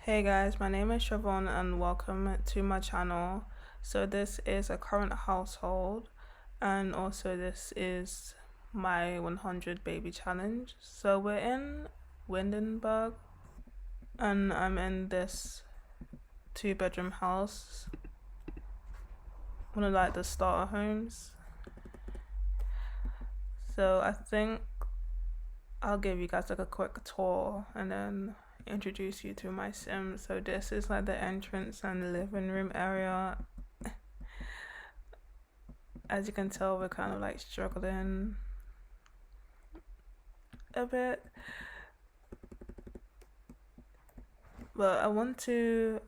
Hey guys, my name is Siobhan and welcome to my channel. So this is a current household and also this is my 100 baby challenge. So we're in Windenburg and I'm in this 2-bedroom house, one of like the starter homes. So I think I'll give you guys like a quick tour and then introduce you to my sim. So this is like the entrance and the living room area. As you can tell, we're kind of like struggling a bit, but I want to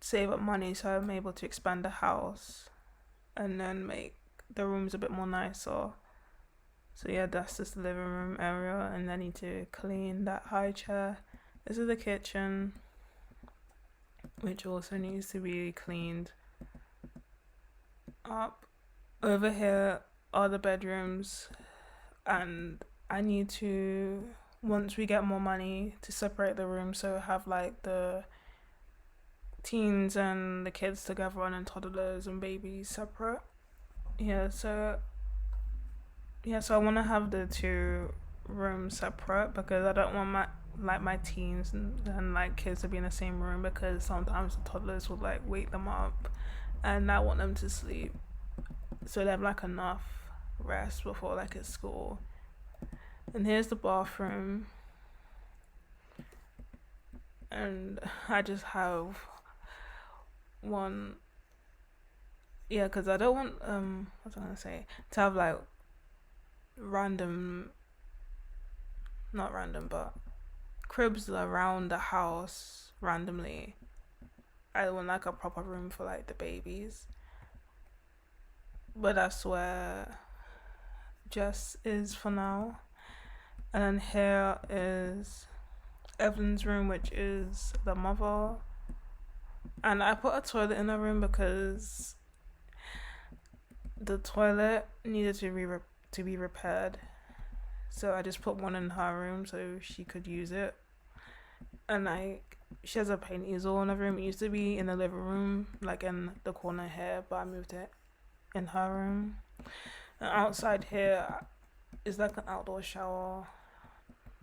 save up money so I'm able to expand the house and then make the rooms a bit more nicer. So yeah, that's just the living room area, and I need to clean that high chair. This is the kitchen, which also needs to be cleaned up. Over here are the bedrooms, and I need to, once we get more money, to separate the rooms so have like the teens and the kids together and then toddlers and babies separate. So I want to have the two rooms separate because I don't want my teens and like kids to be in the same room, because sometimes the toddlers will like wake them up and I want them to sleep so they have like enough rest before like at school. And here's the bathroom, and I just have one, because I don't want what was I gonna say, to have like random, not random, but cribs around the house randomly. I want like a proper room for like the babies, but that's where Jess is for now. And then here is Evelyn's room, which is the mother. And I put a toilet in her room because the toilet needed to be repaired. So I just put one in her room so she could use it. And like, she has a paint easel in her room. It used to be in the living room, like in the corner here, but I moved it in her room. And outside here is like an outdoor shower,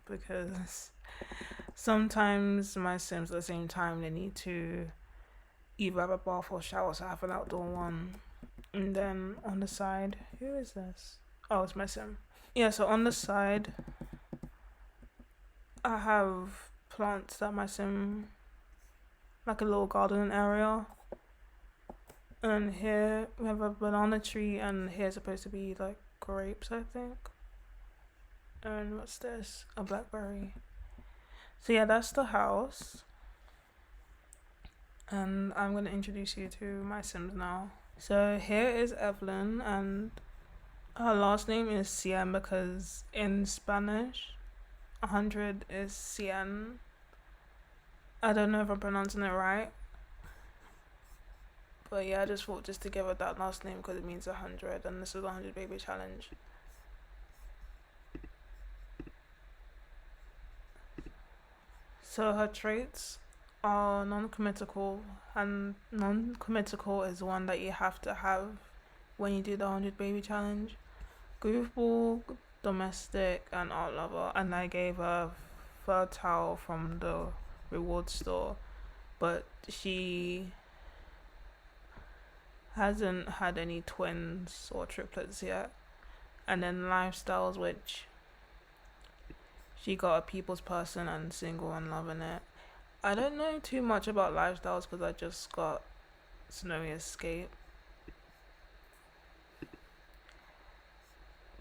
because sometimes my sims at the same time they need to either have a bath or shower, so I have an outdoor one. And then on the side, who is this? Oh, it's my sim. So on the side I have plants that my sim, like a little garden area. And here we have a banana tree, and here's supposed to be like grapes, I think. And what's this? A blackberry. So yeah, that's the house. And I'm gonna introduce you to my sims now. So here is Evelyn, and her last name is Cien because in Spanish 100 is Cien. I don't know if I'm pronouncing it right, but yeah, I just thought just to give her that last name because it means 100, and this is the 100 baby challenge. So her traits are non-committal, and non-committal is one that you have to have when you do the 100 baby challenge. Goofball, domestic, and art lover. And I gave her fertile from the reward store, but she hasn't had any twins or triplets yet. And then lifestyles, which she got a people's person and single and loving it. I don't know too much about lifestyles because I just got Snowy Escape,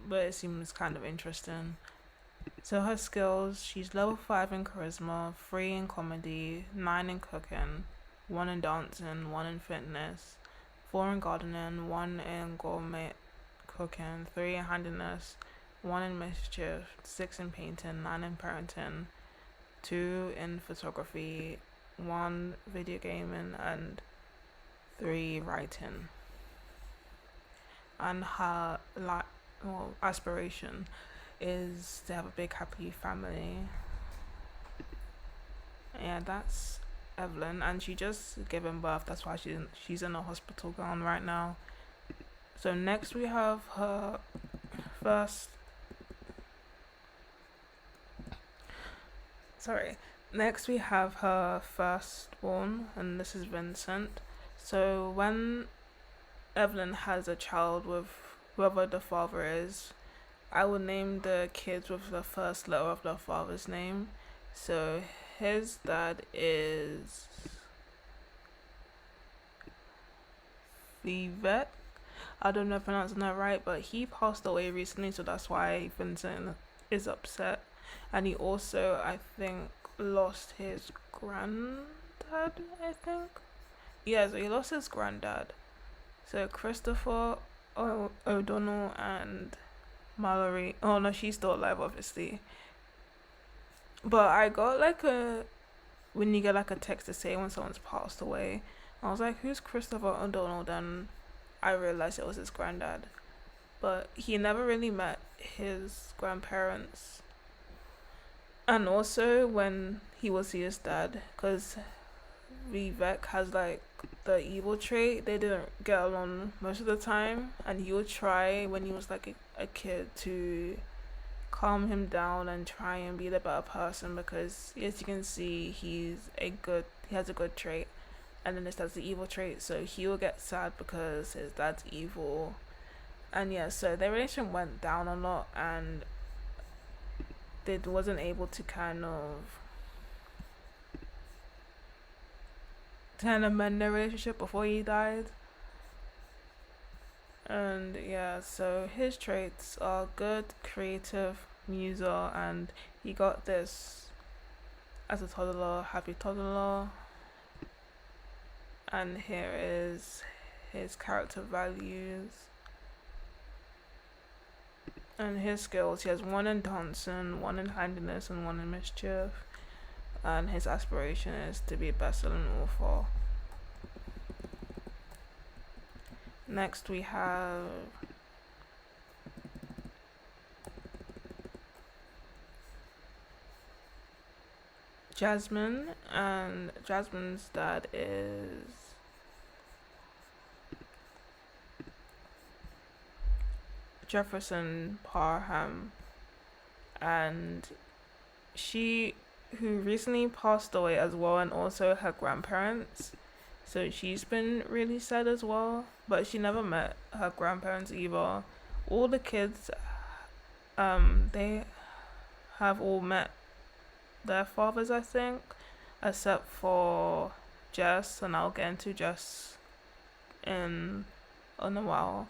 but it seems kind of interesting. So her skills, she's level 5 in charisma, 3 in comedy, 9 in cooking, 1 in dancing, 1 in fitness, 4 in gardening, 1 in gourmet cooking, 3 in handiness, 1 in mischief, 6 in painting, 9 in parenting, 2 in photography, 1 video gaming, and 3 writing. And her aspiration is to have a big happy family. Yeah, that's Evelyn, and she just given birth. That's why she's in a hospital gown right now. So next we have her first. Sorry. Next we have her firstborn, and this is Vincent. So when Evelyn has a child with whoever the father is, I will name the kids with the first letter of the father's name. So his dad is Vivek. I don't know if I'm pronouncing that right, but he passed away recently, so that's why Vincent is upset. And he also, I think, lost his granddad, I think. Yeah, so he lost his granddad. So Christopher O'Donnell and Mallory. Oh no, she's still alive, obviously. But I got like when you get like a text to say when someone's passed away, I was like, who's Christopher O'Donnell? Then I realized it was his granddad. But he never really met his grandparents. And also when he will see his dad, because Vivek has like the evil trait, they didn't get along most of the time, and he would try when he was like a kid to calm him down and try and be the better person, because as you can see he has a good trait, and then his dad's the evil trait, so he will get sad because his dad's evil. And yeah, so their relationship went down a lot, and they wasn't able to kind of mend their relationship before he died. And yeah, so his traits are good, creative, muser, and he got this as a toddler, happy toddler. And here is his character values and his skills. He has one in dancing, one in handiness, and one in mischief. And his aspiration is to be a best-selling author. Next we have Jasmine, and Jasmine's dad is Jefferson Parham, and she who recently passed away as well, and also her grandparents. So she's been really sad as well, but she never met her grandparents either. All the kids, they have all met their fathers, I think, except for Jess, and I'll get into Jess in a while.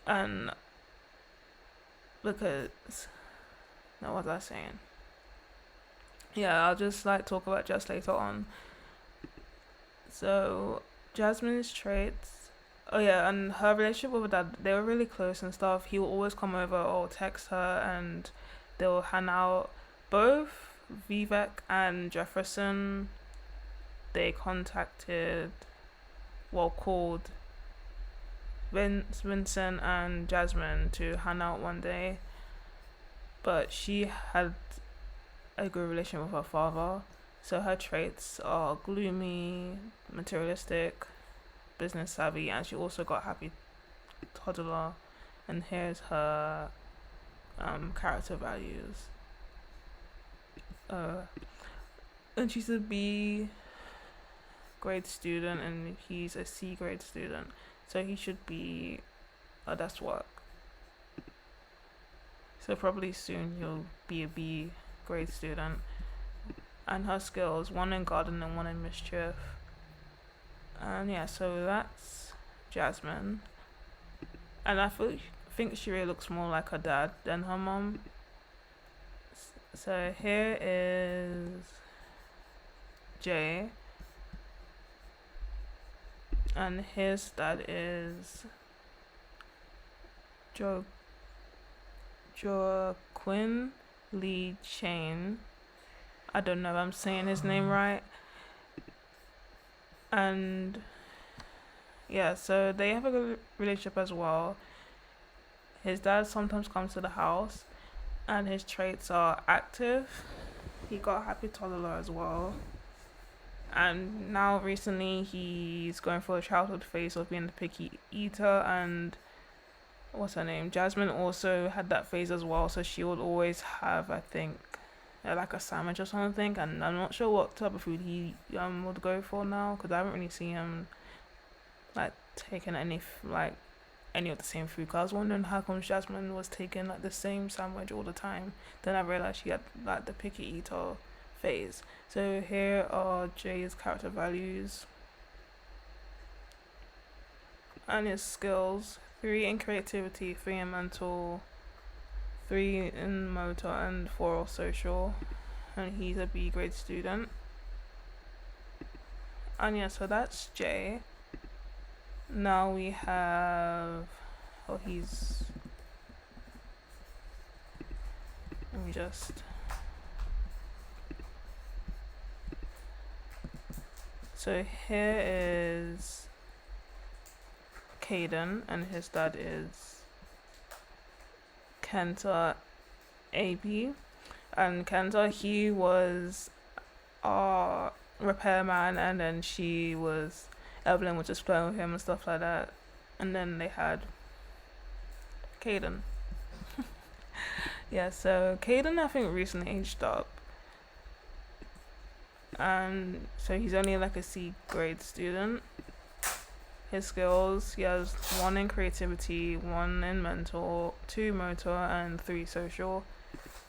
And because, now what was I saying? Yeah, I'll just like talk about Jess later on. So Jasmine's traits, oh yeah, and her relationship with her dad, they were really close and stuff. He will always come over or text her, and they'll hang out. Both Vivek and Jefferson, they called Vincent and Jasmine to hang out one day, but she had a good relationship with her father. So her traits are gloomy, materialistic, business savvy, and she also got happy toddler. And here's her character values. And she's a B grade student, and he's a C grade student. So he should be a desk work. So probably soon he'll be a B grade student. And her skills, one in garden and one in mischief. And yeah, so that's Jasmine. And I think she really looks more like her dad than her mom. So here is Jay. And his dad is Joaquin Lee Chain. I don't know if I'm saying his name right. And yeah, so they have a good relationship as well. His dad sometimes comes to the house, and his traits are active. He got happy toddler as well. And now recently he's going for a childhood phase of being the picky eater, and what's her name? Jasmine also had that phase as well, so she would always have, I think, like a sandwich or something, and I'm not sure what type of food he would go for now, because I haven't really seen him like taking any of the same food. Cause I was wondering how come Jasmine was taking like the same sandwich all the time. Then I realized she had like the picky eater phase. So here are Jay's character values and his skills: 3 in creativity, 3 in mental, 3 in motor, and 4 social. And he's a B grade student. And yeah, so that's Jay. Now we have, let me just, so here is Caden, and his dad is Kenta AP. And Kenta, he was a repairman, and then Evelyn was just playing with him and stuff like that. And then they had Caden. Yeah, so Caden, I think, recently aged up. And so he's only like a C grade student. His skills, he has 1 in creativity, 1 in mental, 2 motor, and 3 social.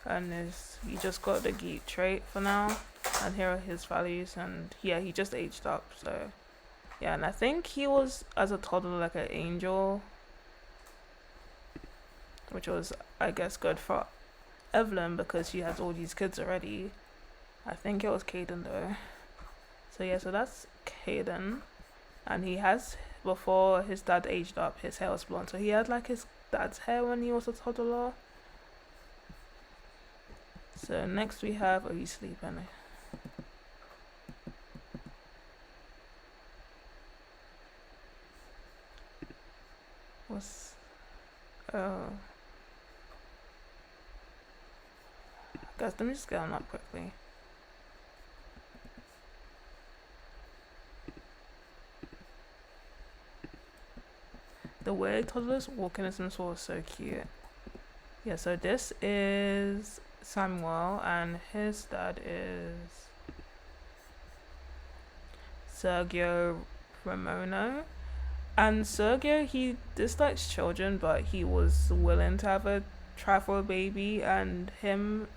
And he just got the geek trait for now. And here are his values. And yeah, he just aged up, so yeah. And I think he was, as a toddler, like an angel, which was, I guess, good for Evelyn because she has all these kids already. I think it was Caden though. So yeah, so that's Caden. And he has, before his dad aged up, his hair was blonde. So he had like his dad's hair when he was a toddler. So next we have, oh, he's sleeping. Guys, let me just get on that quickly. The way toddlers walk in a Sims 4 is so cute. Yeah, so this is Samuel, and his dad is Sergio Ramono. And Sergio, he dislikes children, but he was willing to have a try for a baby. And him,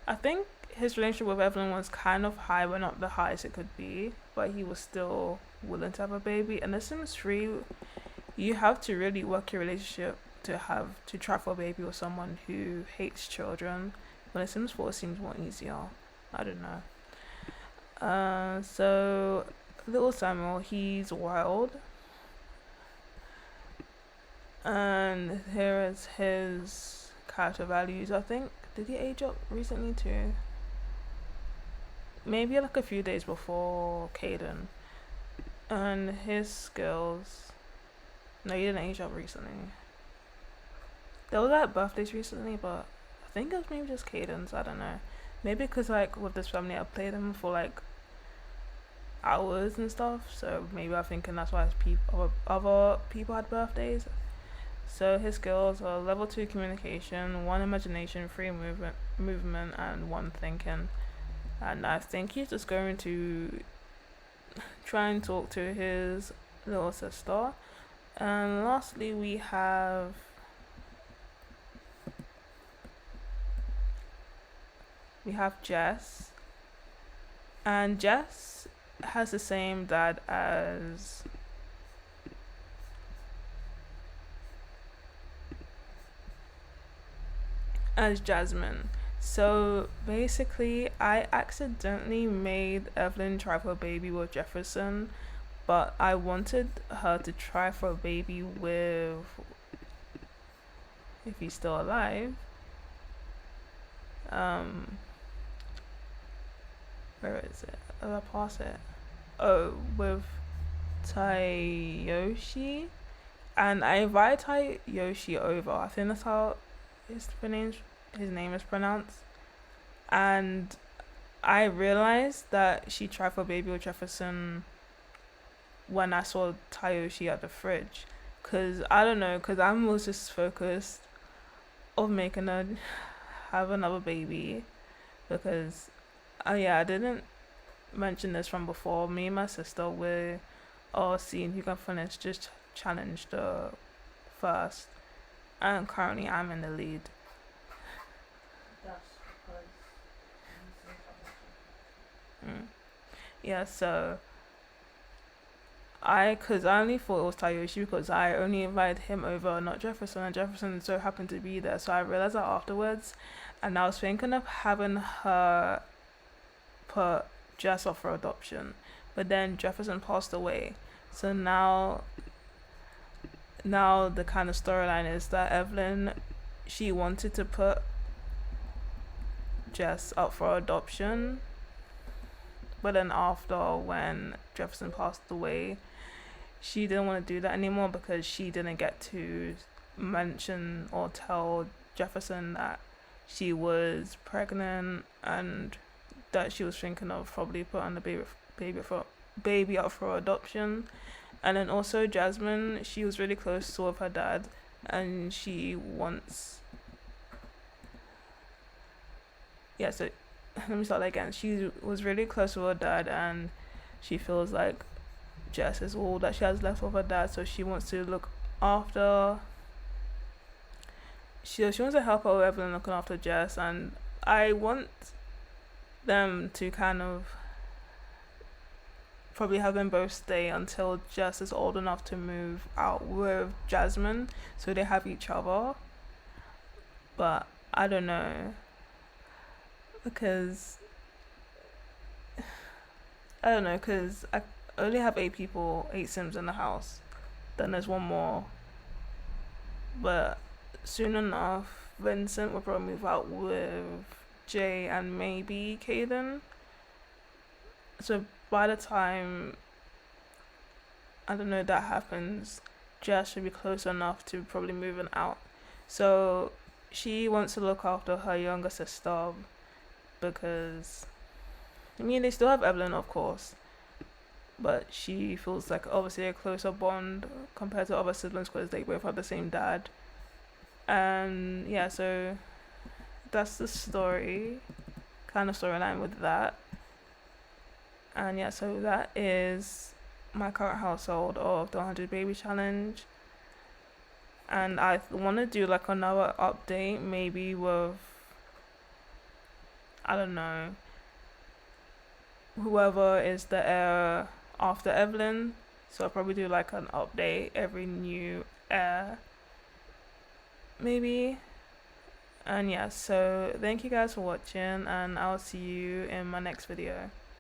I think his relationship with Evelyn was kind of high, but not the highest it could be. But he was still willing to have a baby. And The Sims 3, you have to really work your relationship to try for a baby with someone who hates children. When The Sims 4 seems more easier. I don't know. So little Samuel, he's wild. And here is his character values, I think. Did he age up recently too? Maybe like a few days before Caden. And his skills, no, he didn't age up recently. There was like birthdays recently, but I think it was maybe just Caden's, I don't know. Maybe because like with this family I played him for like hours and stuff, so maybe I'm thinking that's why other people had birthdays. So his skills are level 2 communication, 1 imagination, 3 movement, and 1 thinking. And I think he's just going to try and talk to his little sister. And lastly, we have Jess. And Jess has the same dad as Jasmine. So basically, I accidentally made Evelyn try for a baby with Jefferson, but I wanted her to try for a baby with, if he's still alive, where is it? Oh, I pass it. Oh, with Tayoshi. And I invited Tayoshi over. I think that's how his name is pronounced. And I realized that she tried for baby with Jefferson when I saw Tayoshi at the fridge. Cause I don't know, cause I'm most just focused of making her have another baby. Because, yeah, I didn't mention this from before. Me and my sister were all seeing who can finish just challenge the first, and currently I'm in the lead. That's because Yeah, so cause I only thought it was Tayoshi because I only invited him over, not Jefferson, and Jefferson so happened to be there. So I realized that afterwards, and I was thinking of having her put Jess up for adoption, but then Jefferson passed away. So now the kind of storyline is that Evelyn, she wanted to put Jess up for adoption, but then after, when Jefferson passed away, she didn't want to do that anymore because she didn't get to mention or tell Jefferson that she was pregnant and that she was thinking of probably putting the baby up for adoption. And then also Jasmine, she was really close with her dad, and she wants. Yeah, so let me start that again. She was really close with her dad, and she feels like Jess is all that she has left with her dad, so she wants to look after. She wants to help her with Evelyn looking after Jess, and I want them to kind of probably have them both stay until Jess is old enough to move out with Jasmine, so they have each other. But I don't know, because I only have 8 Sims in the house. Then there's one more, but soon enough, Vincent will probably move out with Jay and maybe Caden. So by the time, I don't know, that happens, Jess should be close enough to probably moving out. So she wants to look after her younger sister because, I mean, they still have Evelyn, of course, but she feels like obviously a closer bond compared to other siblings because they both have the same dad. And yeah, so that's the storyline with that. And yeah, so that is my current household of the 100 baby challenge. And I want to do like another update, maybe with, I don't know, whoever is the heir after Evelyn. So I'll probably do like an update every new heir, maybe. And yeah, so thank you guys for watching, and I'll see you in my next video.